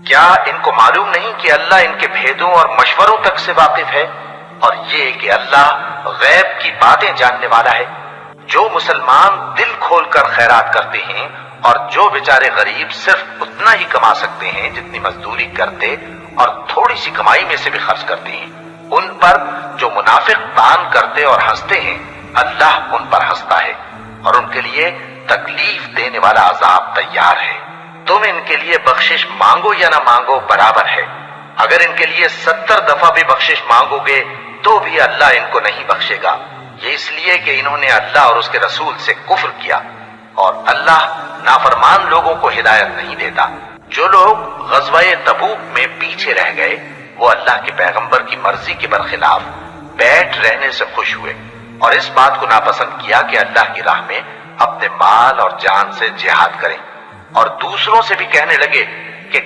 کیا ان کو معلوم نہیں کہ اللہ ان کے بھیدوں اور مشوروں تک سے واقف ہے، اور یہ کہ اللہ غیب کی باتیں جاننے والا ہے؟ جو مسلمان دل کھول کر خیرات کرتے ہیں اور جو بیچارے غریب صرف اتنا ہی کما سکتے ہیں جتنی مزدوری کرتے اور تھوڑی سی کمائی میں سے بھی خرچ کرتے ہیں، ان پر جو منافق دان کرتے اور ہنستے ہیں، اللہ ان پر ہنستا ہے اور ان کے لیے تکلیف دینے والا عذاب تیار ہے۔ تم ان کے لیے بخشش مانگو یا نہ مانگو برابر ہے، اگر ان کے لیے 70 دفعہ بھی بخشش مانگو گے تو بھی اللہ ان کو نہیں بخشے گا، یہ اس لیے کہ انہوں نے اللہ اور اس کے رسول سے کفر کیا، اور اللہ نافرمان لوگوں کو ہدایت نہیں دیتا۔ جو لوگ غزوہ تبوک میں پیچھے رہ گئے وہ اللہ کے پیغمبر کی مرضی کے برخلاف بیٹھ رہنے سے خوش ہوئے اور اس بات کو ناپسند کیا کہ اللہ کی راہ میں اپنے مال اور جان سے جہاد کریں، اور دوسروں سے بھی کہنے لگے کہ